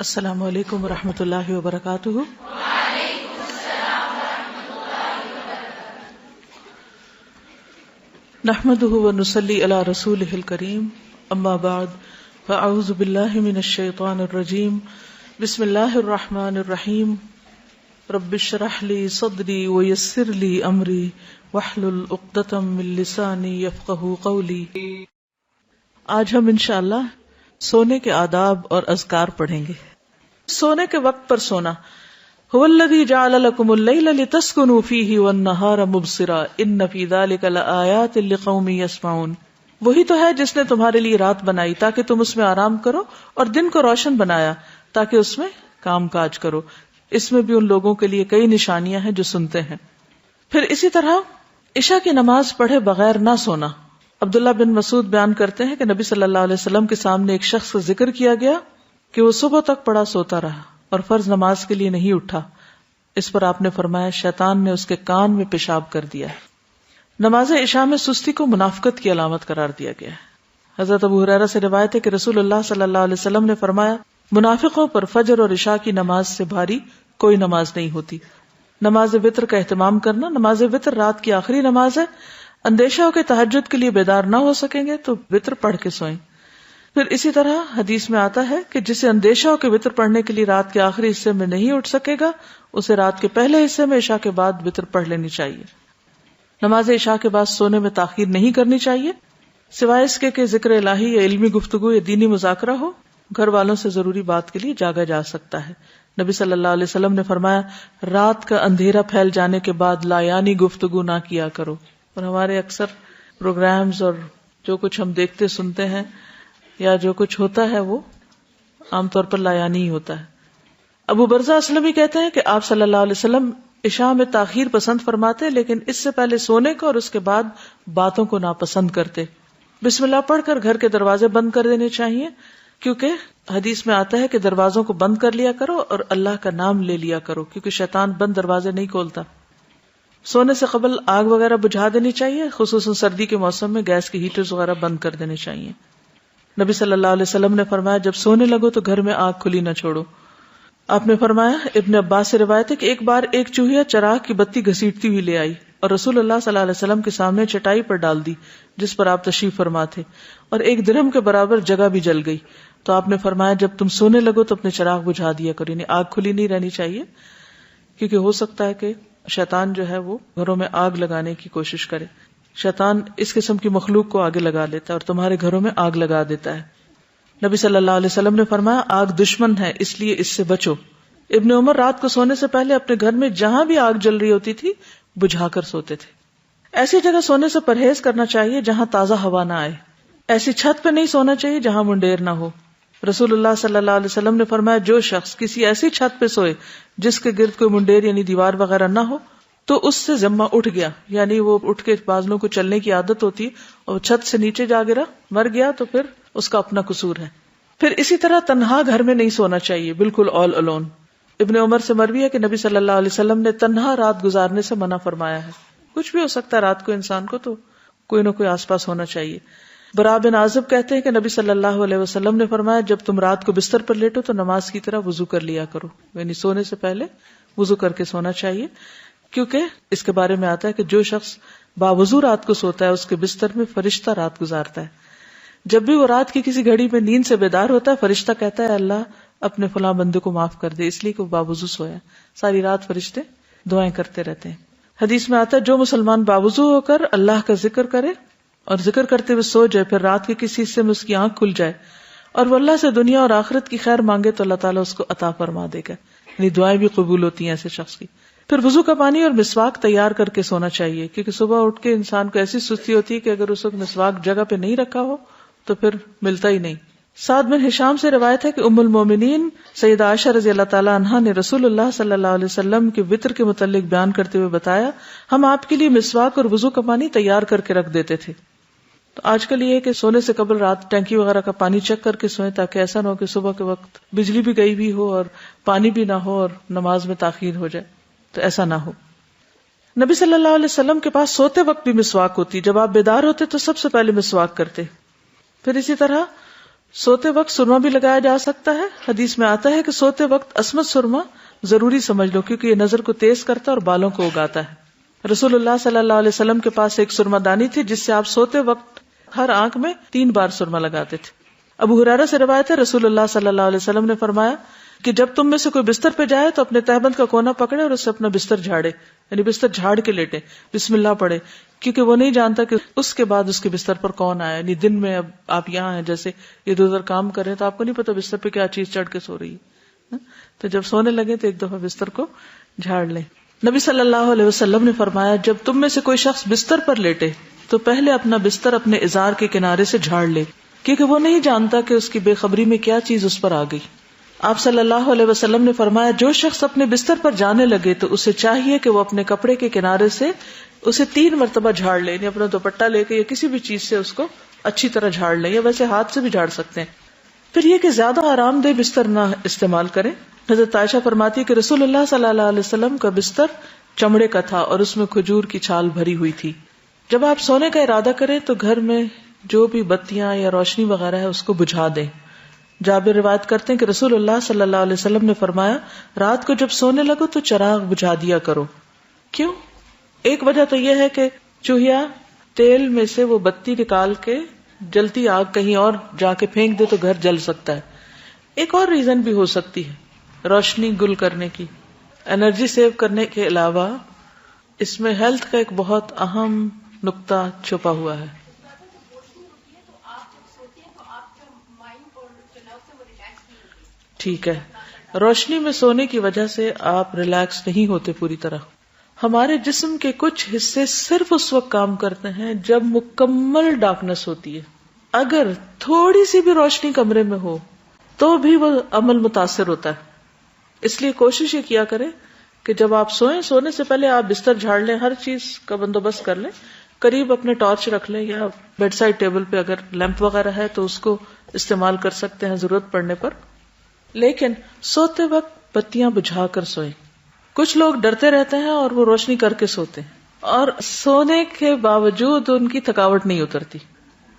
السلام علیکم ورحمۃ اللہ وبرکاتہ۔ وعلیکم السلام ورحمۃ اللہ وبرکاتہ۔ نحمده ونصلی علی رسولہ الکریم، اما بعد فاعوذ باللہ من الشیطان الرجیم، بسم اللہ الرحمن الرحیم، رب اشرح لی صدری ویسر لی امری واحلل عقدۃ من لسانی یفقہوا قولی۔ آج ہم انشاءاللہ سونے کے آداب اور اذکار پڑھیں گے۔ سونے کے وقت پر سونا۔ هو الذی جعل لکم اللیل لتسکنوا فیہ والنہار مبصرا ان فی ذلک لآیات لقوم یسمعون۔ وہی تو ہے جس نے تمہارے لیے رات بنائی تاکہ تم اس میں آرام کرو، اور دن کو روشن بنایا تاکہ اس میں کام کاج کرو۔ اس میں بھی ان لوگوں کے لیے کئی نشانیاں ہیں جو سنتے ہیں۔ پھر اسی طرح عشاء کی نماز پڑھے بغیر نہ سونا۔ عبداللہ بن مسعود بیان کرتے ہیں کہ نبی صلی اللہ علیہ وسلم کے سامنے ایک شخص کا ذکر کیا گیا کہ وہ صبح تک پڑا سوتا رہا اور فرض نماز کے لیے نہیں اٹھا۔ اس پر آپ نے فرمایا شیطان نے اس کے کان میں پیشاب کر دیا ہے۔ نماز عشاء میں سستی کو منافقت کی علامت قرار دیا گیا ہے۔ حضرت ابو ہریرہ سے روایت ہے کہ رسول اللہ صلی اللہ علیہ وسلم نے فرمایا منافقوں پر فجر اور عشاء کی نماز سے بھاری کوئی نماز نہیں ہوتی۔ نماز وتر کا اہتمام کرنا۔ نماز وتر رات کی آخری نماز ہے۔ اندیشہ ہو کہ تہجد کے لیے بیدار نہ ہو سکیں گے تو وتر پڑھ کے سوئیں۔ پھر اسی طرح حدیث میں آتا ہے کہ جسے اندیشہ ہو کہ وتر پڑھنے کے لیے رات کے آخری حصے میں نہیں اٹھ سکے گا، اسے رات کے پہلے حصے میں عشاء کے بعد وتر پڑھ لینی چاہیے۔ نماز عشاء کے بعد سونے میں تاخیر نہیں کرنی چاہیے، سوائے اس کے کہ ذکر الہی یا علمی گفتگو یا دینی مذاکرہ ہو۔ گھر والوں سے ضروری بات کے لیے جاگا جا سکتا ہے۔ نبی صلی اللہ علیہ وسلم نے فرمایا رات کا اندھیرا پھیل جانے کے بعد لایانی گفتگو نہ کیا کرو۔ اور ہمارے اکثر پروگرامز اور جو کچھ ہم دیکھتے سنتے ہیں یا جو کچھ ہوتا ہے وہ عام طور پر لایانی ہی ہوتا ہے۔ ابو برزہ اسلمی کہتے ہیں کہ آپ صلی اللہ علیہ وسلم عشاء میں تاخیر پسند فرماتے لیکن اس سے پہلے سونے کو اور اس کے بعد باتوں کو ناپسند کرتے۔ بسم اللہ پڑھ کر گھر کے دروازے بند کر دینے چاہیے، کیونکہ حدیث میں آتا ہے کہ دروازوں کو بند کر لیا کرو اور اللہ کا نام لے لیا کرو، کیونکہ شیطان بند دروازے نہیں کھولتا۔ سونے سے قبل آگ وغیرہ بجھا دینی چاہیے، خصوصاً سردی کے موسم میں گیس کے ہیٹرز وغیرہ بند کر دینے چاہیے۔ نبی صلی اللہ علیہ وسلم نے فرمایا جب سونے لگو تو گھر میں آگ کھلی نہ چھوڑو۔ آپ نے فرمایا ابن عباس سے روایت ہے کہ ایک بار ایک چوہیا چراغ کی بتی گھسیٹتی ہوئی لے آئی اور رسول اللہ صلی اللہ علیہ وسلم کے سامنے چٹائی پر ڈال دی جس پر آپ تشریف فرما تھے، اور ایک درہم کے برابر جگہ بھی جل گئی۔ تو آپ نے فرمایا جب تم سونے لگو تو اپنے چراغ بجھا دیا کرو، یعنی آگ کھلی نہیں رہنی چاہیے، کیونکہ ہو سکتا ہے کہ شیطان جو ہے وہ گھروں میں آگ لگانے کی کوشش کرے۔ شیطان اس قسم کی مخلوق کو آگے لگا لیتا ہے اور تمہارے گھروں میں آگ لگا دیتا ہے۔ نبی صلی اللہ علیہ وسلم نے فرمایا آگ دشمن ہے، اس لیے اس سے بچو۔ ابن عمر رات کو سونے سے پہلے اپنے گھر میں جہاں بھی آگ جل رہی ہوتی تھی بجھا کر سوتے تھے۔ ایسی جگہ سونے سے پرہیز کرنا چاہیے جہاں تازہ ہوا نہ آئے۔ ایسی چھت پہ نہیں سونا چاہیے جہاں منڈیر نہ ہو۔ رسول اللہ صلی اللہ علیہ وسلم نے فرمایا جو شخص کسی ایسی چھت پہ سوئے جس کے گرد کوئی منڈیر یعنی دیوار وغیرہ نہ ہو تو اس سے ذمہ اٹھ گیا، یعنی وہ اٹھ کے بازلوں کو چلنے کی عادت ہوتی اور چھت سے نیچے جا گرا مر گیا تو پھر اس کا اپنا قصور ہے۔ پھر اسی طرح تنہا گھر میں نہیں سونا چاہیے، بالکل آل الون۔ ابن عمر سے مروی ہے کہ نبی صلی اللہ علیہ وسلم نے تنہا رات گزارنے سے منع فرمایا ہے۔ کچھ بھی ہو سکتا ہے رات کو انسان کو، تو کوئی نہ کوئی آس پاس ہونا چاہیے۔ برا بن عازب کہتے ہیں کہ نبی صلی اللہ علیہ وسلم نے فرمایا جب تم رات کو بستر پر لیٹو تو نماز کی طرح وضو کر لیا کرو، یعنی سونے سے پہلے وضو کر کے سونا چاہیے، کیونکہ اس کے بارے میں آتا ہے کہ جو شخص باوضو رات کو سوتا ہے اس کے بستر میں فرشتہ رات گزارتا ہے۔ جب بھی وہ رات کی کسی گھڑی میں نیند سے بیدار ہوتا ہے فرشتہ کہتا ہے اللہ اپنے فلاں بندے کو معاف کر دے، اس لیے کہ وہ باوضو سویا۔ ساری رات فرشتے دعائیں کرتے رہتے ہیں۔ حدیث میں آتا ہے جو مسلمان باوضو ہو کر اللہ کا ذکر کرے اور ذکر کرتے ہوئے سو جائے، پھر رات کے کسی حصے میں اس کی آنکھ کھل جائے اور وہ اللہ سے دنیا اور آخرت کی خیر مانگے تو اللہ تعالیٰ اس کو عطا فرما دے گا، یعنی دعائیں بھی قبول ہوتی ہیں ایسے شخص کی۔ پھر وضو کا پانی اور مسواک تیار کر کے سونا چاہیے، کیونکہ صبح اٹھ کے انسان کو ایسی سستی ہوتی ہے کہ اگر اس وقت مسواک جگہ پہ نہیں رکھا ہو تو پھر ملتا ہی نہیں۔ سعد بن ہشام سے روایت ہے کہ ام المومنین سیدہ عائشہ رضی اللہ تعالیٰ عنہا نے رسول اللہ صلی اللہ علیہ وسلم کے وطر کے متعلق بیان کرتے ہوئے بتایا ہم آپ کے لیے مسواک اور وضو کا پانی تیار کر کے رکھ دیتے تھے۔ تو آج کل یہ ہے کہ سونے سے قبل رات ٹینکی وغیرہ کا پانی چیک کر کے سوئیں، تاکہ ایسا نہ ہو کہ صبح کے وقت بجلی بھی گئی بھی ہو اور پانی بھی نہ ہو اور نماز میں تاخیر ہو جائے، تو ایسا نہ ہو۔ نبی صلی اللہ علیہ وسلم کے پاس سوتے وقت بھی مسواک ہوتی، جب آپ بیدار ہوتے تو سب سے پہلے مسواک کرتے۔ پھر اسی طرح سوتے وقت سرما بھی لگایا جا سکتا ہے. حدیث میں آتا ہے کہ سوتے وقت عصمت سرما ضروری سمجھ لو، کیونکہ یہ نظر کو تیز کرتا ہے اور بالوں کو اگاتا ہے. رسول اللہ صلی اللہ علیہ وسلم کے پاس ایک سرما دانی تھی جس سے آپ سوتے وقت ہر آنکھ میں 3 بار سرما لگاتے تھے. ابو ہریرہ سے روایت ہے رسول اللہ صلی اللہ علیہ وسلم نے فرمایا کہ جب تم میں سے کوئی بستر پہ جائے تو اپنے تہبند کا کونا پکڑے اور اس سے اپنا بستر جھاڑے، یعنی بستر جھاڑ کے لیٹے، بسم اللہ پڑھے، کیونکہ وہ نہیں جانتا کہ اس کے بعد اس کے بستر پر کون آیا. یعنی دن میں اب آپ یہاں ہیں، جیسے ادھر ادھر کام کریں تو آپ کو نہیں پتا بستر پہ کیا چیز چڑھ کے سو رہی ہے، تو جب سونے لگے تو ایک دفعہ بستر کو جھاڑ لیں. نبی صلی اللہ علیہ وسلم نے فرمایا جب تم میں سے کوئی شخص بستر پر لیٹے تو پہلے اپنا بستر اپنے ازار کے کنارے سے جھاڑ لے، کیونکہ وہ نہیں جانتا کہ اس کی بے خبری میں کیا چیز اس پر آ گئی. آپ صلی اللہ علیہ وسلم نے فرمایا جو شخص اپنے بستر پر جانے لگے تو اسے چاہیے کہ وہ اپنے کپڑے کے کنارے سے اسے 3 مرتبہ جھاڑ لے، یعنی اپنا دوپٹہ لے کے یا کسی بھی چیز سے اس کو اچھی طرح جھاڑ لیں، یا ویسے ہاتھ سے بھی جھاڑ سکتے ہیں. پھر یہ کہ زیادہ آرام دہ بستر نہ استعمال کریں. حضرت عائشہ فرماتی ہے کہ رسول اللہ صلی اللہ علیہ وسلم کا بستر چمڑے کا تھا اور اس میں کھجور کی چھال بھری ہوئی تھی. جب آپ سونے کا ارادہ کریں تو گھر میں جو بھی بتیاں یا روشنی وغیرہ ہے اس کو بجھا دیں. جابر روایت کرتے ہیں کہ رسول اللہ صلی اللہ علیہ وسلم نے فرمایا رات کو جب سونے لگو تو چراغ بجھا دیا کرو. کیوں؟ ایک وجہ تو یہ ہے کہ چوہیا تیل میں سے وہ بتی نکال کے جلتی آگ کہیں اور جا کے پھینک دے تو گھر جل سکتا ہے. ایک اور ریزن بھی ہو سکتی ہے روشنی گل کرنے کی، انرجی سیو کرنے کے علاوہ اس میں ہیلتھ کا ایک بہت اہم نقطہ چھپا ہوا ہے. ٹھیک ہے، روشنی میں سونے کی وجہ سے آپ ریلیکس نہیں ہوتے پوری طرح. ہمارے جسم کے کچھ حصے صرف اس وقت کام کرتے ہیں جب مکمل ڈارکنیس ہوتی ہے. اگر تھوڑی سی بھی روشنی کمرے میں ہو تو بھی وہ عمل متاثر ہوتا ہے. اس لیے کوشش یہ کیا کریں کہ جب آپ سوئیں، سونے سے پہلے آپ بستر جھاڑ لیں، ہر چیز کا بندوبست کر لیں، قریب اپنے ٹارچ رکھ لیں یا بیڈ سائڈ ٹیبل پہ اگر لیمپ وغیرہ ہے تو اس کو استعمال کر سکتے ہیں ضرورت پڑنے پر. لیکن سوتے وقت بتیاں بجھا کر سوئیں. کچھ لوگ ڈرتے رہتے ہیں اور وہ روشنی کر کے سوتے ہیں، اور سونے کے باوجود ان کی تھکاوٹ نہیں اترتی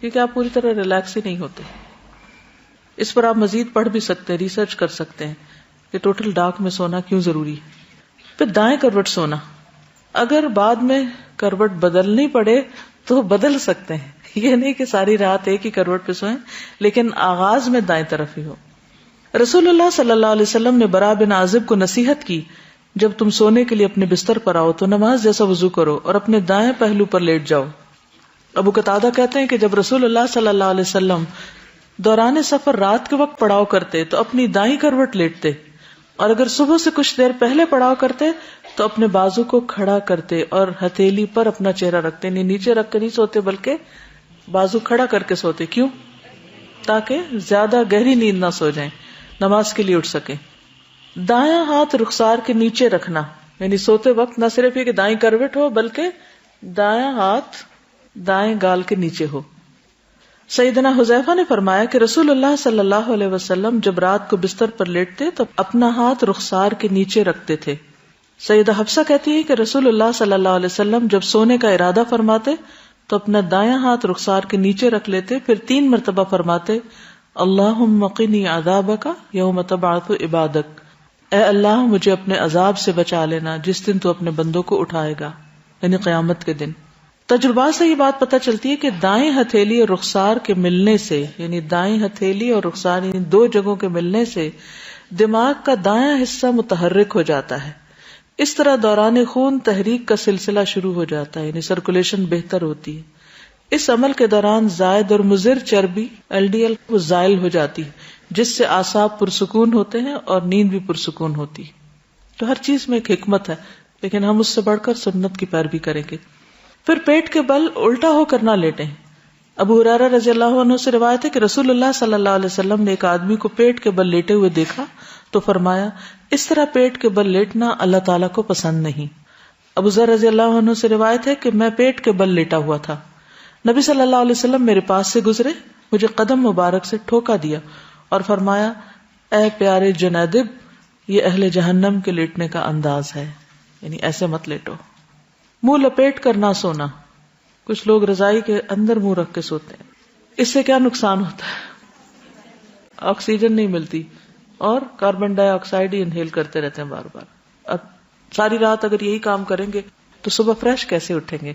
کیونکہ آپ پوری طرح ریلیکس ہی نہیں ہوتے. اس پر آپ مزید پڑھ بھی سکتے ہیں، ریسرچ کر سکتے ہیں کہ ٹوٹل ڈارک میں سونا کیوں ضروری ہے. پھر دائیں کروٹ سونا، اگر بعد میں کروٹ بدلنی پڑے تو بدل سکتے ہیں، یہ نہیں کہ ساری رات ایک ہی کروٹ پہ سوئیں، لیکن آغاز میں دائیں طرف ہی ہو. رسول اللہ صلی اللہ علیہ وسلم نے برا بن عازب کو نصیحت کی جب تم سونے کے لیے اپنے بستر پر آؤ تو نماز جیسا وضو کرو اور اپنے دائیں پہلو پر لیٹ جاؤ. ابو قتادہ کہتے ہیں کہ جب رسول اللہ صلی اللہ علیہ وسلم دوران سفر رات کے وقت پڑاؤ کرتے تو اپنی دائیں کروٹ لیٹتے، اور اگر صبح سے کچھ دیر پہلے پڑاؤ کرتے تو اپنے بازو کو کھڑا کرتے اور ہتھیلی پر اپنا چہرہ رکھتے، یعنی نیچے رکھ کے نہیں سوتے بلکہ بازو کھڑا کر کے سوتے. کیوں؟ تاکہ زیادہ گہری نیند نہ سو جائیں، نماز کے لیے اٹھ سکیں. دایاں ہاتھ رخسار کے نیچے رکھنا، یعنی سوتے وقت نہ صرف یہ کہ دائیں کروٹ ہو بلکہ دایاں ہاتھ دائیں گال کے نیچے ہو. سیدنا حذیفہ نے فرمایا کہ رسول اللہ صلی اللہ علیہ وسلم جب رات کو بستر پر لیٹتے تو اپنا ہاتھ رخسار کے نیچے رکھتے تھے. سیدہ حفصہ کہتی ہے کہ رسول اللہ صلی اللہ علیہ وسلم جب سونے کا ارادہ فرماتے تو اپنا دایاں ہاتھ رخسار کے نیچے رکھ لیتے، پھر 3 مرتبہ فرماتے اللہم قنی عذابک یوم تبعث عبادک، اے اللہ مجھے اپنے عذاب سے بچا لینا جس دن تو اپنے بندوں کو اٹھائے گا، یعنی قیامت کے دن. تجربات سے یہ بات پتہ چلتی ہے کہ دائیں ہتھیلی اور رخسار کے ملنے سے، یعنی دائیں ہتھیلی اور رخسار یعنی 2 جگہوں کے ملنے سے دماغ کا دایاں حصہ متحرک ہو جاتا ہے. اس طرح دوران خون تحریک کا سلسلہ شروع ہو جاتا ہے، یعنی سرکولیشن بہتر ہوتی ہے. اس عمل کے دوران زائد اور مضر چربی LDL وہ زائل ہو جاتی ہے جس سے اعصاب پرسکون ہوتے ہیں اور نیند بھی پرسکون ہوتی. تو ہر چیز میں ایک حکمت ہے، لیکن ہم اس سے بڑھ کر سنت کی پیروی کریں گے. پھر پیٹ کے بل الٹا ہو کر نہ لیٹیں. ابو ہریرہ رضی اللہ عنہ سے روایت ہے کہ رسول اللہ صلی اللہ علیہ وسلم نے ایک آدمی کو پیٹ کے بل لیٹے ہوئے دیکھا تو فرمایا اس طرح پیٹ کے بل لیٹنا اللہ تعالیٰ کو پسند نہیں. ابو ذر رضی اللہ عنہ سے روایت ہے کہ میں پیٹ کے بل لیٹا ہوا تھا، نبی صلی اللہ علیہ وسلم میرے پاس سے گزرے، مجھے قدم مبارک سے ٹھوکا دیا اور فرمایا اے پیارے جنیدب، یہ اہل جہنم کے لیٹنے کا انداز ہے، یعنی ایسے مت لیٹو. منہ لپیٹ کر نہ سونا، کچھ لوگ رضائی کے اندر منہ رکھ کے سوتے ہیں، اس سے کیا نقصان ہوتا ہے؟ آکسیجن نہیں ملتی اور کاربن ڈائی آکسائڈ ہی انہیل کرتے رہتے ہیں بار بار. اب ساری رات اگر یہی کام کریں گے تو صبح فریش کیسے اٹھیں گے؟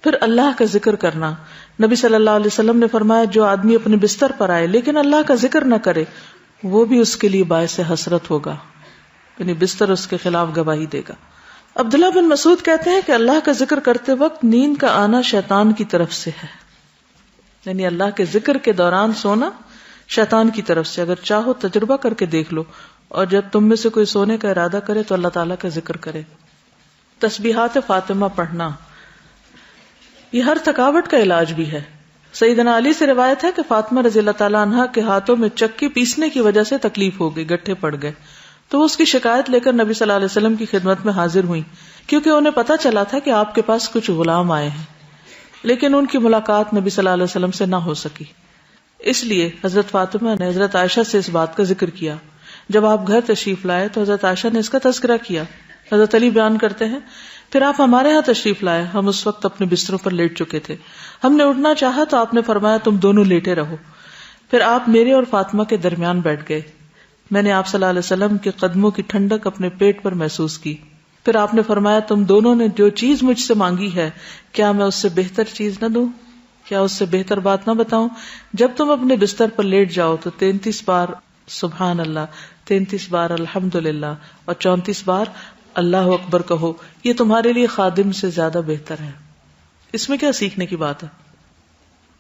پھر اللہ کا ذکر کرنا. نبی صلی اللہ علیہ وسلم نے فرمایا جو آدمی اپنے بستر پر آئے لیکن اللہ کا ذکر نہ کرے وہ بھی اس کے لیے باعث حسرت ہوگا، یعنی بستر اس کے خلاف گواہی دے گا. عبداللہ بن مسعود کہتے ہیں کہ اللہ کا ذکر کرتے وقت نیند کا آنا شیطان کی طرف سے ہے، یعنی اللہ کے ذکر کے دوران سونا شیطان کی طرف سے. اگر چاہو تجربہ کر کے دیکھ لو، اور جب تم میں سے کوئی سونے کا ارادہ کرے تو اللہ تعالیٰ کا ذکر کرے. تسبیحات فاطمہ پڑھنا یہ ہر تھکاوٹ کا علاج بھی ہے. سیدنا علی سے روایت ہے کہ فاطمہ رضی اللہ تعالیٰ عنہا کے ہاتھوں میں چکی پیسنے کی وجہ سے تکلیف ہو گئی، گٹھے پڑ گئے، تو وہ اس کی شکایت لے کر نبی صلی اللہ علیہ وسلم کی خدمت میں حاضر ہوئی، کیونکہ انہیں پتا چلا تھا کہ آپ کے پاس کچھ غلام آئے ہیں، لیکن ان کی ملاقات نبی صلی اللہ علیہ وسلم سے نہ ہو سکی. اس لیے حضرت فاطمہ نے حضرت عائشہ سے اس بات کا ذکر کیا. جب آپ گھر تشریف لائے تو حضرت عائشہ نے اس کا تذکرہ کیا. حضرت علی بیان کرتے ہیں پھر آپ ہمارے ہاں تشریف لائے، ہم اس وقت اپنے بستروں پر لیٹ چکے تھے، ہم نے اٹھنا چاہا تو آپ نے فرمایا تم دونوں لیٹے رہو. پھر آپ میرے اور فاطمہ کے درمیان بیٹھ گئے. میں نے آپ صلی اللہ علیہ وسلم کے قدموں کی ٹھنڈک اپنے پیٹ پر محسوس کی. پھر آپ نے فرمایا تم دونوں نے جو چیز مجھ سے مانگی ہے کیا میں اس سے بہتر چیز نہ دوں، کیا اس سے بہتر بات نہ بتاؤں؟ جب تم اپنے بستر پر لیٹ جاؤ تو 33 بار سبحان اللہ، 33 بار الحمدللہ اور 34 بار اللہ اکبر کہو، یہ تمہارے لیے خادم سے زیادہ بہتر ہے. اس میں کیا سیکھنے کی بات ہے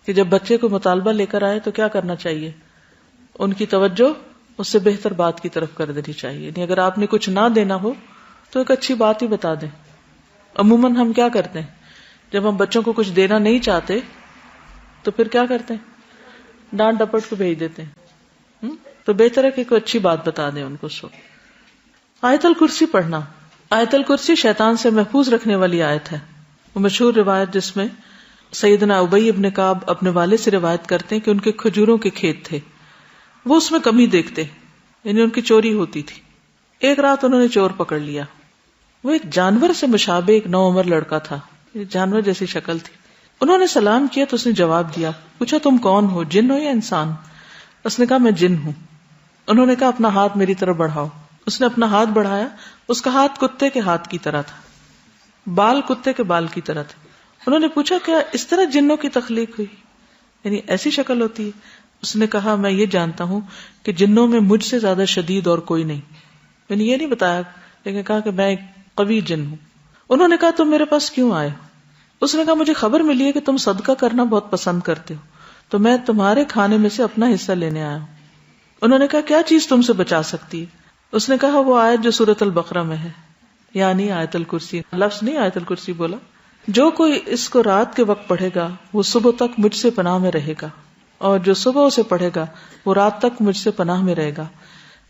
کہ جب بچے کو مطالبہ لے کر آئے تو کیا کرنا چاہیے؟ ان کی توجہ اس سے بہتر بات کی طرف کر دینی چاہیے. یعنی اگر آپ نے کچھ نہ دینا ہو تو ایک اچھی بات ہی بتا دیں. عموماً ہم کیا کرتے ہیں جب ہم بچوں کو کچھ دینا نہیں چاہتے تو پھر کیا کرتے ہیں؟ ڈانٹ ڈپٹ کو بھیج دیتے ہیں. تو بہتر ہے کہ کوئی اچھی بات بتا دیں ان کو. آیت الکرسی پڑھنا. آیت الکرسی شیطان سے محفوظ رکھنے والی آیت ہے. وہ مشہور روایت جس میں سیدنا ابی ابن کعب اپنے والد سے روایت کرتے ہیں کہ ان کے کھجوروں کے کھیت تھے، وہ اس میں کمی دیکھتے، یعنی ان کی چوری ہوتی تھی. ایک رات انہوں نے چور پکڑ لیا. وہ ایک جانور سے مشابہ ایک نوعمر لڑکا تھا، جانور جیسی شکل تھی. انہوں نے سلام کیا تو اس نے جواب دیا. پوچھا تم کون ہو، جن ہو یا انسان؟ اس نے کہا میں جن ہوں. انہوں نے کہا اپنا ہاتھ میری طرف بڑھاؤ. اس نے اپنا ہاتھ بڑھایا. اس کا ہاتھ کتے کے ہاتھ کی طرح تھا، بال کتے کے بال کی طرح تھے. انہوں نے پوچھا کیا اس طرح جنوں کی تخلیق ہوئی، یعنی ایسی شکل ہوتی ہے؟ اس نے کہا میں یہ جانتا ہوں کہ جنوں میں مجھ سے زیادہ شدید اور کوئی نہیں. میں نے یہ نہیں بتایا لیکن کہا کہ میں ایک قوی جن ہوں. انہوں نے کہا تم میرے پاس کیوں آئے؟ اس نے کہا مجھے خبر ملی ہے کہ تم صدقہ کرنا بہت پسند کرتے ہو تو میں تمہارے کھانے میں سے اپنا حصہ لینے آیا ہوں. انہوں نے کہا کیا چیز تم سے بچا سکتی ہے؟ اس نے کہا وہ آیت جو سورۃ البقرہ میں ہے، یعنی آیت الکرسی. لفظ نہیں آیت الکرسی بولا. جو کوئی اس کو رات کے وقت پڑھے گا وہ صبح تک مجھ سے پناہ میں رہے گا، اور جو صبح اسے پڑھے گا وہ رات تک مجھ سے پناہ میں رہے گا.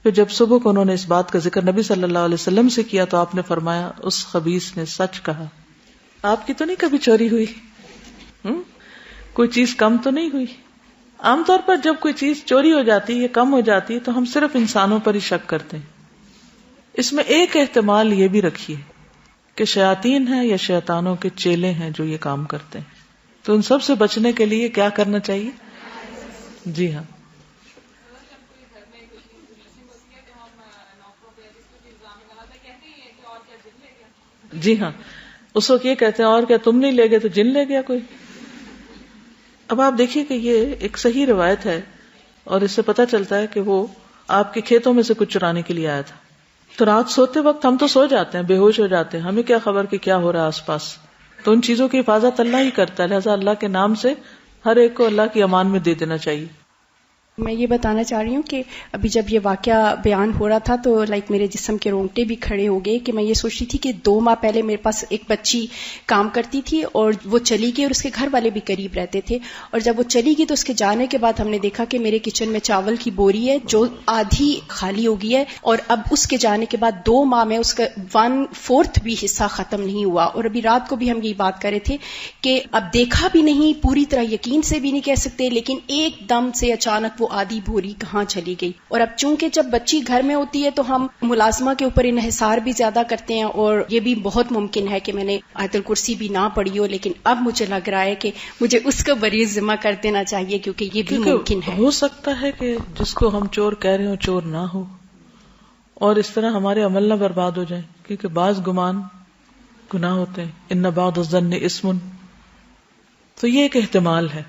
پھر جب صبح کو انہوں نے اس بات کا ذکر نبی صلی اللہ علیہ وسلم سے کیا تو آپ نے فرمایا اس خبیث نے سچ کہا. آپ کی تو نہیں کبھی چوری ہوئی؟ کوئی چیز کم تو نہیں ہوئی؟ عام طور پر جب کوئی چیز چوری ہو جاتی ہے یا کم ہو جاتی ہے تو ہم صرف انسانوں پر ہی شک کرتے ہیں. اس میں ایک احتمال یہ بھی رکھیے کہ شیاطین ہیں یا شیطانوں کے چیلے ہیں جو یہ کام کرتے ہیں. تو ان سب سے بچنے کے لیے کیا کرنا چاہیے؟ جی ہاں، جی ہاں، اس وقت یہ کہتے ہیں اور کیا تم نہیں لے گئے تو جن لے گیا کوئی. اب آپ دیکھیے کہ یہ ایک صحیح روایت ہے اور اس سے پتہ چلتا ہے کہ وہ آپ کے کھیتوں میں سے کچھ چرانے کے لیے آیا تھا. تو رات سوتے وقت ہم تو سو جاتے ہیں، بے ہوش ہو جاتے ہیں، ہمیں کیا خبر کہ کیا ہو رہا ہے آس پاس. تو ان چیزوں کی حفاظت اللہ ہی کرتا ہے، لہٰذا اللہ کے نام سے ہر ایک کو اللہ کی امان میں دے دینا چاہیے. میں یہ بتانا چاہ رہی ہوں کہ ابھی جب یہ واقعہ بیان ہو رہا تھا تو میرے جسم کے رونگٹے بھی کھڑے ہو گئے کہ میں یہ سوچ رہی تھی کہ 2 ماہ پہلے میرے پاس ایک بچی کام کرتی تھی اور وہ چلی گئی اور اس کے گھر والے بھی قریب رہتے تھے. اور جب وہ چلی گئی تو اس کے جانے کے بعد ہم نے دیکھا کہ میرے کچن میں چاول کی بوری ہے جو آدھی خالی ہو گئی ہے، اور اب اس کے جانے کے بعد 2 ماہ میں اس کا 1/4 بھی حصہ ختم نہیں ہوا. اور ابھی رات کو بھی ہم یہی بات کر رہے تھے کہ اب دیکھا بھی نہیں، پوری طرح یقین سے بھی نہیں کہہ سکتے، لیکن ایک دم سے اچانک وہ وہ آدھی بھوری کہاں چلی گئی. اور اب چونکہ جب بچی گھر میں ہوتی ہے تو ہم ملازمہ کے اوپر انحصار بھی زیادہ کرتے ہیں، اور یہ بھی بہت ممکن ہے کہ میں نے آیت الکرسی بھی نہ پڑھی ہو، لیکن اب مجھے لگ رہا ہے کہ مجھے اس کا بریز ذمہ کر دینا چاہیے، کیونکہ یہ بھی ممکن ہے. ہو سکتا ہے کہ جس کو ہم چور کہہ رہے ہوں چور نہ ہو، اور اس طرح ہمارے عمل نہ برباد ہو جائیں، کیونکہ بعض گمان گناہ ہوتے ہیں. ان بعض الظن اسم. تو یہ ایک احتمال ہے.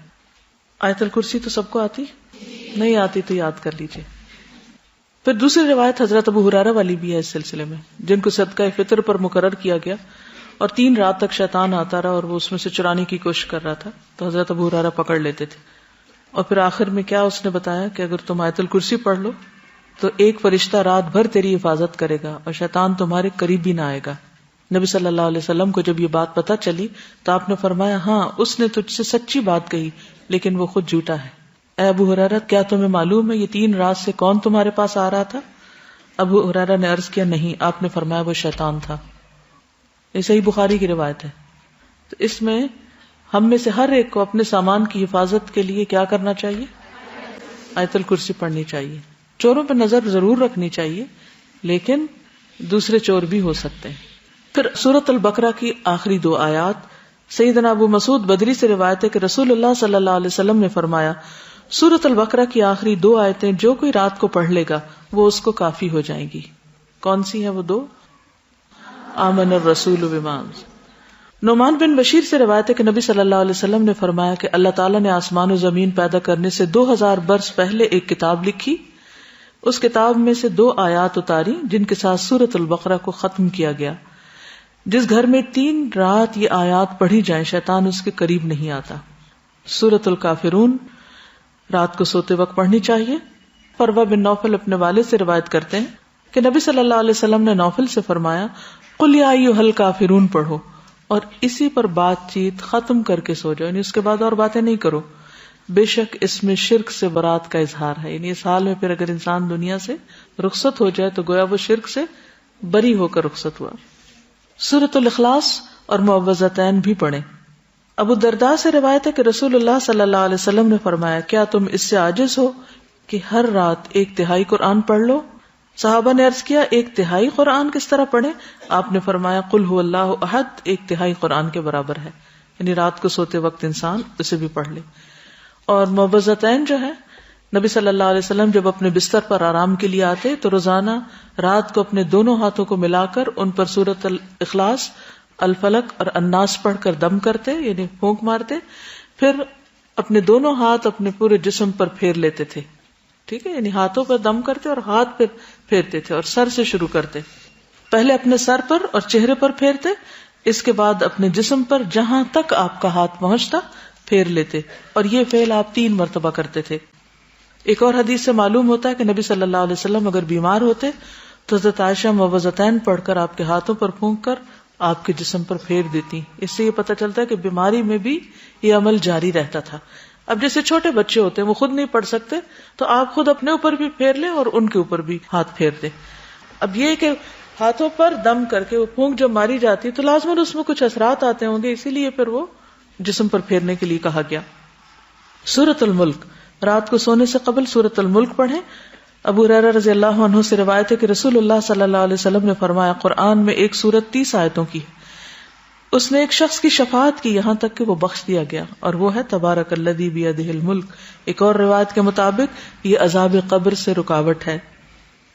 آیت الکرسی تو سب کو آتی نہیں آتی تو یاد کر لیجئے. پھر دوسری روایت حضرت ابو ہریرہ والی بھی ہے اس سلسلے میں، جن کو صدقہ فطر پر مقرر کیا گیا اور 3 رات تک شیطان آتا رہا اور وہ اس میں سے چرانے کی کوشش کر رہا تھا، تو حضرت ابو ہریرہ پکڑ لیتے تھے. اور پھر آخر میں کیا اس نے بتایا کہ اگر تم آیت الکرسی پڑھ لو تو ایک فرشتہ رات بھر تیری حفاظت کرے گا اور شیطان تمہارے قریب بھی نہ آئے گا. نبی صلی اللہ علیہ وسلم کو جب یہ بات پتہ چلی تو آپ نے فرمایا، ہاں اس نے تجھ سے سچی بات کہی لیکن وہ خود جھوٹا ہے. اے ابو ہریرہ، کیا تمہیں معلوم ہے یہ 3 رات سے کون تمہارے پاس آ رہا تھا؟ ابو ہریرہ نے عرض کیا، نہیں. آپ نے فرمایا وہ شیطان تھا. یہ صحیح بخاری کی روایت ہے. تو اس میں ہم میں سے ہر ایک کو اپنے سامان کی حفاظت کے لیے کیا کرنا چاہیے؟ آیت الکرسی پڑھنی چاہیے. چوروں پہ نظر ضرور رکھنی چاہیے، لیکن دوسرے چور بھی ہو سکتے ہیں. پھر سورۃ البقرہ کی آخری 2 آیات. سیدنا ابو مسعود بدری سے روایت ہے کہ رسول اللہ صلی اللہ علیہ وسلم نے فرمایا، سورۃ البقرہ کی آخری 2 آیتیں جو کوئی رات کو پڑھ لے گا وہ اس کو کافی ہو جائیں گی. کون سی ہیں وہ 2؟ آمن الرسول بما. نعمان بن بشیر سے روایت ہے کہ نبی صلی اللہ علیہ وسلم نے فرمایا کہ اللہ تعالیٰ نے آسمان و زمین پیدا کرنے سے 2000 برس پہلے ایک کتاب لکھی. اس کتاب میں سے 2 آیات اتاری جن کے ساتھ سورۃ البقرہ کو ختم کیا گیا. جس گھر میں 3 رات یہ آیات پڑھی جائیں شیطان اس کے قریب نہیں آتا. سورۃ الکافرون رات کو سوتے وقت پڑھنی چاہیے. فروہ بن نوفل اپنے والد سے روایت کرتے ہیں کہ نبی صلی اللہ علیہ وسلم نے نوفل سے فرمایا، قل یا ایھا الکافرون پڑھو اور اسی پر بات چیت ختم کر کے سو جاؤ، یعنی اس کے بعد اور باتیں نہیں کرو. بے شک اس میں شرک سے برات کا اظہار ہے. یعنی اس حال میں پھر اگر انسان دنیا سے رخصت ہو جائے تو گویا وہ شرک سے بری ہو کر رخصت ہوا. سورۃ الاخلاص اور معوذتین بھی پڑھیں. ابو الدرداء سے روایت ہے کہ رسول اللہ صلی اللہ علیہ وسلم نے فرمایا، کیا تم اس سے عاجز ہو کہ ہر رات 1/3 قرآن پڑھ لو؟ صحابہ نے عرض کیا، 1/3 قرآن کس طرح پڑھیں؟ آپ نے فرمایا، قل هو اللہ احد 1/3 قرآن کے برابر ہے. یعنی رات کو سوتے وقت انسان اسے بھی پڑھ لے. اور معوذتین جو ہے، نبی صلی اللہ علیہ وسلم جب اپنے بستر پر آرام کے لیے آتے تو روزانہ رات کو اپنے دونوں ہاتھوں کو ملا کر ان پر سورۃ الاخلاص، الفلق اور الناس پڑھ کر دم کرتے، یعنی پھونک مارتے، پھر اپنے دونوں ہاتھ اپنے پورے جسم پر پھیر لیتے تھے. ٹھیک ہے، یعنی ہاتھوں پر دم کرتے اور ہاتھ پہ پھیرتے تھے، اور سر سے شروع کرتے. پہلے اپنے سر پر اور چہرے پر پھیرتے، اس کے بعد اپنے جسم پر جہاں تک آپ کا ہاتھ پہنچتا پھیر لیتے، اور یہ فعل آپ 3 مرتبہ کرتے تھے. ایک اور حدیث سے معلوم ہوتا ہے کہ نبی صلی اللہ علیہ وسلم اگر بیمار ہوتے تو حضرت عائشہ معوذتین پڑھ کر آپ کے ہاتھوں پر پھونک کر آپ کے جسم پر پھیر دیتی. اس سے یہ پتہ چلتا ہے کہ بیماری میں بھی یہ عمل جاری رہتا تھا. اب جیسے چھوٹے بچے ہوتے ہیں وہ خود نہیں پڑھ سکتے تو آپ خود اپنے اوپر بھی پھیر لیں اور ان کے اوپر بھی ہاتھ پھیر دیں. اب یہ کہ ہاتھوں پر دم کر کے وہ پھونک جب ماری جاتی تو لازماً اس میں کچھ اثرات آتے ہوں گے، اسی لیے پھر وہ جسم پر پھیرنے کے لیے کہا گیا. سورۃ الملک رات کو سونے سے قبل سورۃ الملک پڑھیں. ابو ہریرہ رضی اللہ عنہ سے روایت ہے کہ رسول اللہ صلی اللہ علیہ وسلم نے فرمایا، قرآن میں ایک سورت 30 آیتوں کی ہے، اس نے ایک شخص کی شفاعت کی یہاں تک کہ وہ بخش دیا گیا، اور وہ ہے تبارک الذی بیدہ الملک. ایک اور روایت کے مطابق یہ عذاب قبر سے رکاوٹ ہے.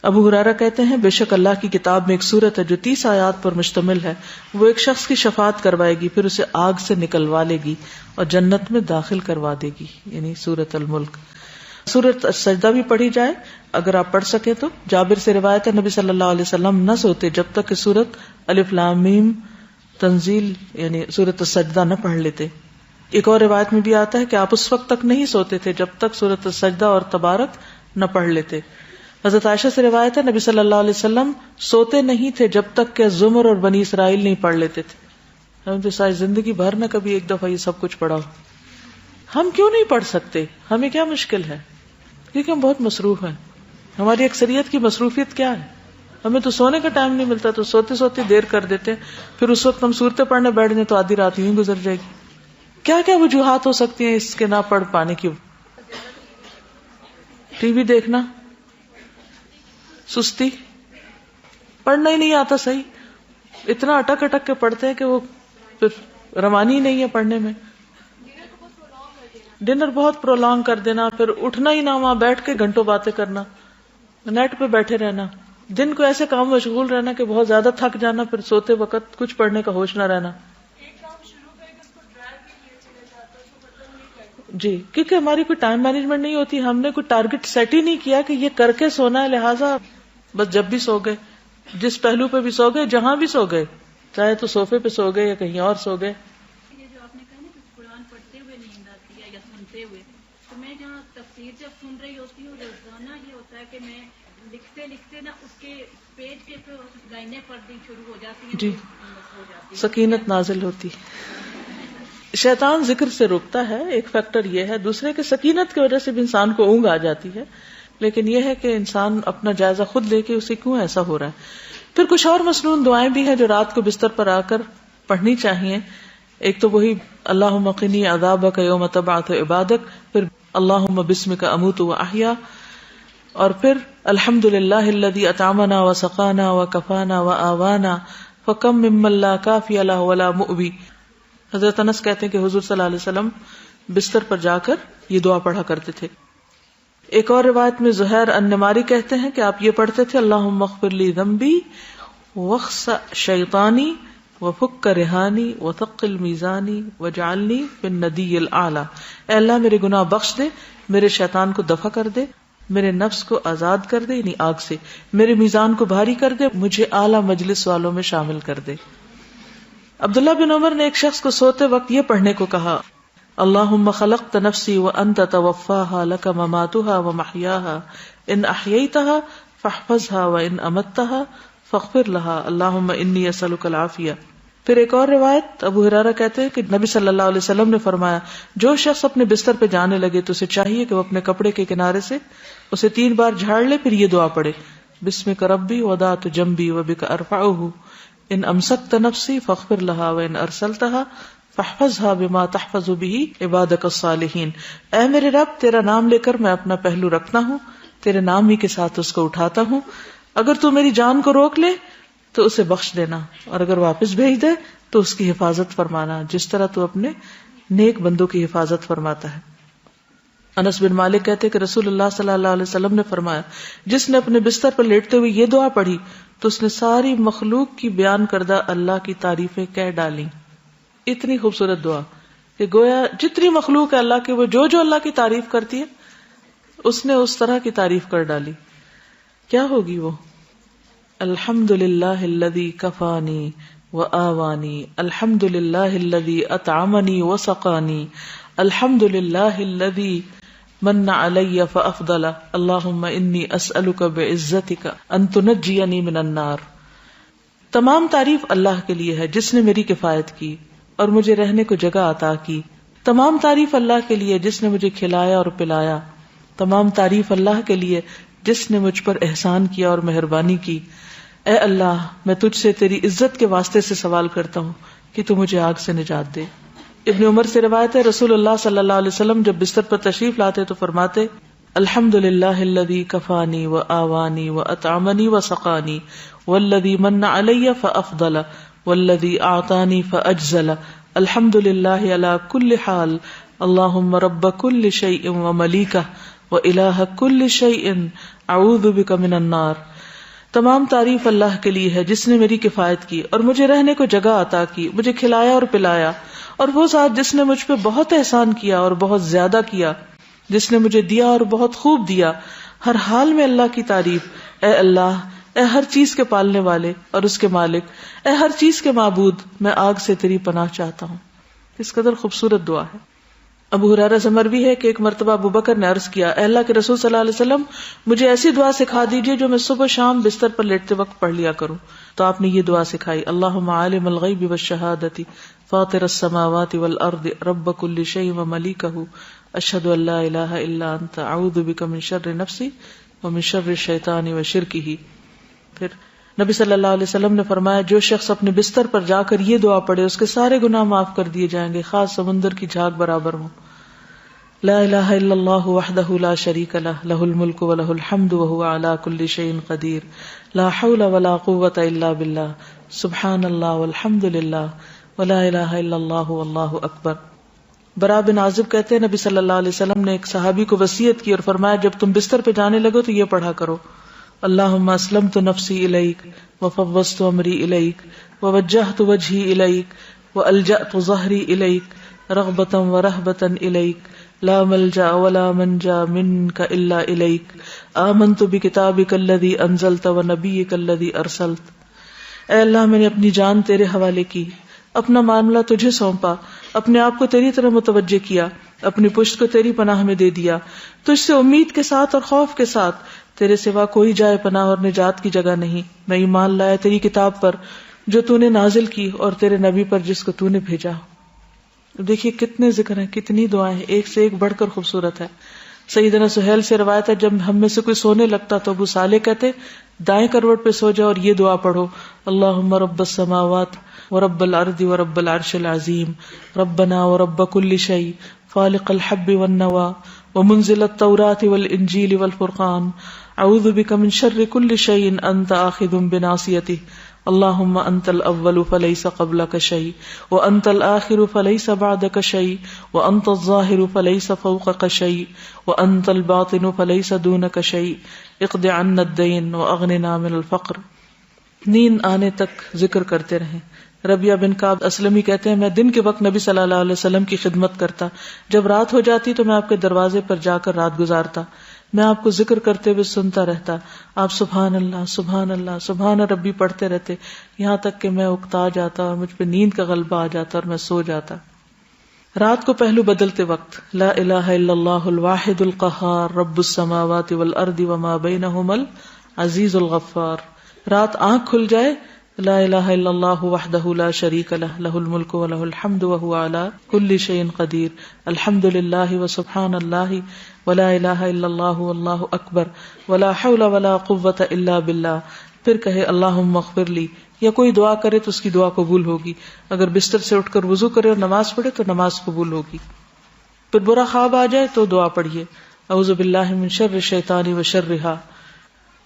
ابو ہریرہ کہتے ہیں، بے شک اللہ کی کتاب میں ایک سورت ہے جو 30 آیات پر مشتمل ہے، وہ ایک شخص کی شفاعت کروائے گی، پھر اسے آگ سے نکلوا لے گی اور جنت میں داخل کروا دے گی. یعنی سورت الملک. سورت السجدہ بھی پڑھی جائے اگر آپ پڑھ سکیں تو. جابر سے روایت ہے، نبی صلی اللہ علیہ وسلم نہ سوتے جب تک کہ سورت الف لام میم تنزیل یعنی سورت السجدہ نہ پڑھ لیتے. ایک اور روایت میں بھی آتا ہے کہ آپ اس وقت تک نہیں سوتے تھے جب تک سورت السجدہ اور تبارک نہ پڑھ لیتے. حضرت عائشہ سے روایت ہے، نبی صلی اللہ علیہ وسلم سوتے نہیں تھے جب تک کہ زمر اور بنی اسرائیل نہیں پڑھ لیتے تھے. ہم تو ساری زندگی بھر نہ کبھی ایک دفعہ یہ سب کچھ پڑھا ہو. ہم کیوں نہیں پڑھ سکتے؟ ہمیں کیا مشکل ہے؟ کیونکہ ہم بہت مصروف ہیں. ہماری اکثریت کی مصروفیت کیا ہے؟ ہمیں تو سونے کا ٹائم نہیں ملتا، تو سوتے سوتے دیر کر دیتے، پھر اس وقت ہم صورتیں پڑھنے بیٹھ جائیں تو آدھی رات یوں گزر جائے گی. کیا کیا وجوہات ہو سکتی ہیں اس کے نہ پڑھ پانے کی؟ ٹی وی دیکھنا، سستی، پڑھنا ہی نہیں آتا صحیح، اتنا اٹک اٹک کے پڑھتے ہیں کہ وہ پھر روانی ہی نہیں ہے پڑھنے میں. ڈنر بہت پرولونگ کر دینا، پھر اٹھنا ہی نہ، وہاں بیٹھ کے گھنٹوں باتیں کرنا، نیٹ پہ بیٹھے رہنا، دن کو ایسے کام مشغول رہنا کہ بہت زیادہ تھک جانا، پھر سوتے وقت کچھ پڑھنے کا ہوش نہ رہنا. جی، کیونکہ ہماری کوئی ٹائم مینجمنٹ نہیں ہوتی، ہم نے کوئی ٹارگٹ سیٹ ہی نہیں کیا کہ یہ کر کے سونا ہے، لہٰذا بس جب بھی سو گئے، جس پہلو پہ بھی سو گئے، جہاں بھی سو گئے، چاہے تو صوفے پہ سو گئے یا کہیں اور سو گئے. یہ جو آپ نے کہا نا کہ قرآن پڑھتے ہوئے نیند آتی ہے یا سنتے ہوئے، تو میں جہاں تفسیر جب سن رہی ہوتی ہوں روزانہ یہ ہوتا ہے کہ میں لکھتے لکھتے نا اس کے پیج کے لائنیں پڑھنی شروع ہو جاتی ہیں. جی، سکینت نازل ہوتی. شیطان ذکر سے روکتا ہے، ایک فیکٹر یہ ہے. دوسرے کہ سکینت کی وجہ سے بھی انسان کو اونگ آ جاتی ہے، لیکن یہ ہے کہ انسان اپنا جائزہ خود لے کے اسے کیوں ایسا ہو رہا ہے. پھر کچھ اور مسنون دعائیں بھی ہیں جو رات کو بستر پر آ کر پڑھنی چاہیے. ایک تو وہی اللہم قنی عذابک یوم تبعث عبادک، پھر اللہم بسمک اموت و احیا، اور پھر الحمدللہ الذی اطعمنا وسقانا وکفانا وآوانا فکم ممن لا کافی لہ ولا مؤوی. حضرت انس کہتے ہیں کہ حضور صلی اللہ علیہ وسلم بستر پر جا کر یہ دعا پڑھا کرتے تھے. ایک اور روایت میں زہیر النماری کہتے ہیں کہ آپ یہ پڑھتے تھے اللہم اغفر لی ذنبی واخسأ شیطانی وفک رہانی وثقل میزانی وجعلنی فی الندی الاعلی. اے اللہ میرے گناہ بخش دے، میرے شیطان کو دفع کر دے، میرے نفس کو آزاد کر دے یعنی آگ سے، میرے میزان کو بھاری کر دے، مجھے اعلی مجلس والوں میں شامل کر دے. عبداللہ بن عمر نے ایک شخص کو سوتے وقت یہ پڑھنے کو کہا اللہم خلقت نفسی وانت توفاها لک مماتها ومحیاها ان احییتها فاحفظها وان امتها فاغفر لها اللہم انی اسألک العافیہ. پھر ایک اور روایت ابو ہریرہ کہتے ہیں کہ نبی صلی اللہ علیہ وسلم نے فرمایا جو شخص اپنے بستر پہ جانے لگے تو اسے چاہیے کہ وہ اپنے کپڑے کے کنارے سے اسے 3 بار جھاڑ لے، پھر یہ دعا پڑھے بسمک ربی وضعت جنبی وبک ارفعہ ان امسکت نفسی فاغفر لها وان ارسلتها فاحفظها بما تحفظ به عبادك الصالحین. اے میرے رب تیرا نام لے کر میں اپنا پہلو رکھتا ہوں، تیرے نام ہی کے ساتھ اس کو اٹھاتا ہوں، اگر تو میری جان کو روک لے تو اسے بخش دینا، اور اگر واپس بھیج دے تو اس کی حفاظت فرمانا جس طرح تو اپنے نیک بندوں کی حفاظت فرماتا ہے. انس بن مالک کہتے کہ رسول اللہ صلی اللہ علیہ وسلم نے فرمایا جس نے اپنے بستر پر لیٹتے ہوئے یہ دعا پڑھی تو اس نے ساری مخلوق کی بیان کردہ اللہ کی تعریفیں کہہ ڈالی. اتنی خوبصورت دعا کہ گویا جتنی مخلوق ہے اللہ کی، وہ جو اللہ کی تعریف کرتی ہے اس نے اس طرح کی تعریف کر ڈالی. کیا ہوگی وہ؟ الحمدللہ الذی کفانی وآوانی، الحمدللہ الذی اطعمنی وسقانی، الحمدللہ الذی من علی فافضل، اللہم انی اسألک بعزتک ان تنجینی من النار. تمام تعریف اللہ کے لیے ہے جس نے میری کفایت کی اور مجھے رہنے کو جگہ عطا کی. تمام تعریف اللہ کے لیے جس نے مجھے کھلایا اور پلایا. تمام تعریف اللہ کے لیے جس نے مجھ پر احسان کیا اور مہربانی کی. اے اللہ میں تجھ سے تیری عزت کے واسطے سے سوال کرتا ہوں کہ تو مجھے آگ سے نجات دے. ابن عمر سے روایت ہے رسول اللہ صلی اللہ علیہ وسلم جب بستر پر تشریف لاتے تو فرماتے الحمدللہ الذی کفانی وآوانی واطعمنی وسقانی والذی من علی فافضل والذی اعطانی فاجزل الحمدللہ علی کل حال اللہم رب کل شیء وملیکہ والہ کل شیء اعوذ بک من النار. تمام تعریف اللہ کے لیے ہے جس نے میری کفایت کی اور مجھے رہنے کو جگہ عطا کی، مجھے کھلایا اور پلایا، اور وہ ذات جس نے مجھ پہ بہت احسان کیا اور بہت زیادہ کیا، جس نے مجھے دیا اور بہت خوب دیا. ہر حال میں اللہ کی تعریف. اے اللہ، اے ہر چیز کے پالنے والے اور اس کے مالک، اے ہر چیز کے معبود، میں آگ سے تیری پناہ چاہتا ہوں. اس قدر خوبصورت دعا ہے. ابو ہریرہ سے مروی ہے کہ ایک مرتبہ ابو بکر نے عرض کیا اے اللہ کے رسول صلی اللہ علیہ وسلم مجھے ایسی دعا سکھا دیجیے جو میں صبح شام بستر پر لیٹتے وقت پڑھ لیا کروں. تو آپ نے یہ دعا سکھائی اللہم عالم الغیب والشہادۃ فاطر السماوات والارض رب کل شیء وملیکہ اشہد ان لا الہ الا انت اعوذ بک من شر نفسی ومن شر الشیطان وشرکہ. پھر نبی صلی اللہ علیہ وسلم نے فرمایا جو شخص اپنے بستر پر جا کر یہ دعا پڑھے اس کے سارے گناہ معاف کر دیے جائیں گے خاص سمندر کی جھاگ برابر ہوں. لا الہ الا اللہ وحدہ لا شریک لہ لہ الملک ولہ الحمد وہو علی کل شیء قدیر لا حول ولا قوۃ الا باللہ سبحان اللہ والحمد للہ ولا الہ الا اللہ واللہ اکبر۔ براء بن عازب کہتے ہیں نبی صلی اللہ علیہ وسلم نے ایک صحابی کو وصیت کی اور فرمایا جب تم بستر پہ جانے لگو تو یہ پڑھا کرو اللہم اسلمت نفسی الیک وفوضت امری الیک ووجہت وجہی الیک والجأت ظہری الیک رغبتا ورہبتا الیک لا ملجأ ولا منجا منک الا الیک آمنت بکتابک الذی انزلت ونبیک الذی ارسلت۔ اے اللہ میں نے اپنی جان تیرے حوالے کی، اپنا معاملہ تجھے سونپا، اپنے آپ کو تیری طرح متوجہ کیا، اپنی پشت کو تیری پناہ میں دے دیا، تجھ سے امید کے ساتھ اور خوف کے ساتھ، تیرے سوا کوئی جائے پناہ اور نجات کی جگہ نہیں۔ میں ایمان لایا تیری کتاب پر جو تو نے نازل کی اور تیرے نبی پر جس کو تو نے بھیجا۔ دیکھیے کتنے ذکر ہیں، کتنی دعائیں ہیں، ایک سے ایک بڑھ کر خوبصورت ہے۔ سیدنا سہیل سے روایت ہے جب ہم میں سے کوئی سونے لگتا تو ابو صالح کہتے دائیں کروٹ پہ سو جاؤ اور یہ دعا پڑھو اللہم رب السماوات ورب الارض ورب العرش العظیم ربنا ورب كل شيء فالق الحب والنوى ومنزل التوراة والانجیل والفرقان اعوذ بك من شر كل شيء انت آخذ بناصيته اللہم انت الاول فلیس قبلک شیء وانت الآخر فلیس بعدک شیء وانت الظاہر فلیس فوقک شیء وانت الباطن فلیس دونک شیء اقض عنا الدین واغننا من الفقر۔ نیند آنے تک ذکر کرتے رہیں۔ ربیہ بن کعب اسلمی کہتے ہیں میں دن کے وقت نبی صلی اللہ علیہ وسلم کی خدمت کرتا، جب رات ہو جاتی تو میں آپ کے دروازے پر جا کر رات گزارتا، میں آپ کو ذکر کرتے ہوئے سنتا رہتا، آپ سبحان اللہ سبحان اللہ سبحان ربی پڑھتے رہتے یہاں تک کہ میں اکتا جاتا اور مجھ پہ نیند کا غلبہ آ جاتا اور میں سو جاتا۔ رات کو پہلو بدلتے وقت لا الہ الا اللہ الواحد القہار رب السماوات والارض وما بینہما العزیز الغفار۔ رات آنکھ کھل جائے لا الہ الا اللہ وحدہ لا شریک لہ لہ الملک ولہ الحمد وہو علی کل شیء قدیر الحمد للہ وسبحان اللہ ولا الہ الا اللہ واللہ اکبر ولا حول ولا قوۃ الا باللہ۔ پھر کہے اللہم اغفر لی، یا کوئی دعا کرے تو اس کی دعا قبول ہوگی، اگر بستر سے اٹھ کر وضو کرے اور نماز پڑھے تو نماز قبول ہوگی۔ پھر برا خواب آ جائے تو دعا پڑھیے اعوذ باللہ من شر الشیطان وشرہا۔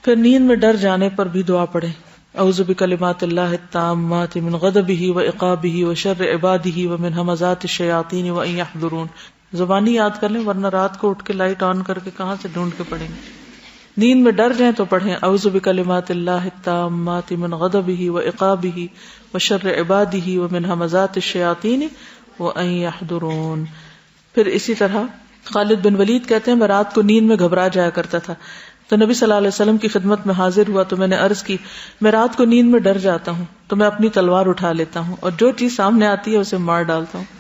پھر نیند میں ڈر جانے پر بھی دعا پڑھیں اعوذ بکلمات اللہ التامات من غضبہ وعقابہ وشر عبادہ ومن ہمزات الشیاطین وان یحضرون۔ زبانی یاد کر لیں ورنہ رات کو اٹھ کے لائٹ آن کر کے کہاں سے ڈھونڈ کے پڑھیں گے۔ نیند میں ڈر جائیں تو پڑھیں اعوذ بکلمات اللہ التامات من غضبہ وعقابہ وشر عبادہ ومن ہمزات الشیاطین وان یحضرون۔ پھر اسی طرح خالد بن ولید کہتے ہیں میں رات کو نیند میں گھبرا جایا کرتا تھا تو نبی صلی اللہ علیہ وسلم کی خدمت میں حاضر ہوا تو میں نے عرض کی میں رات کو نیند میں ڈر جاتا ہوں تو میں اپنی تلوار اٹھا لیتا ہوں اور جو چیز سامنے آتی ہے اسے مار ڈالتا ہوں۔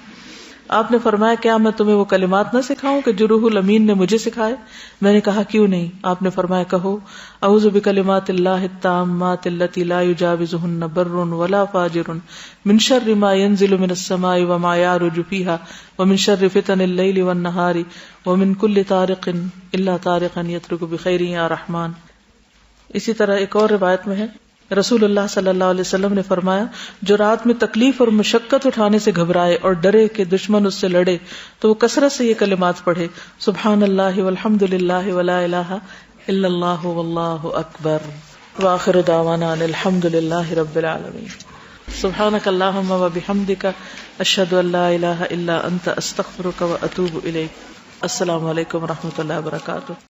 آپ نے فرمایا کیا میں تمہیں وہ کلمات نہ سکھاؤں کہ جو روح الامین نے مجھے سکھائے؟ میں نے کہا کیوں نہیں؟ آپ نے فرمایا کہو اعوذ بکلمات اللہ التامات التی لا یجاوزہن بر ولا فاجر من شر ما ينزل من السماء وما يعرج فيها ومن شر فتن اللیل والنہار ومن کل طارق الا طارقا یترک بخیر یا رحمان۔ اسی طرح ایک اور روایت میں ہے رسول اللہ صلی اللہ علیہ وسلم نے فرمایا جو رات میں تکلیف اور مشقت اٹھانے سے گھبرائے اور ڈرے کہ دشمن اس سے لڑے تو وہ کثرت سے یہ کلمات پڑھے سبحان اللہ والحمد للہ ولا الہ الا اللہ واللہ اکبر وآخر دعوانا ان الحمد للہ رب العالمین۔ سبحانک اللہم وبحمدک اشہد ان لا الہ الا انت استغفرک واتوب الیک۔ السلام علیکم ورحمۃ اللہ وبرکاتہ۔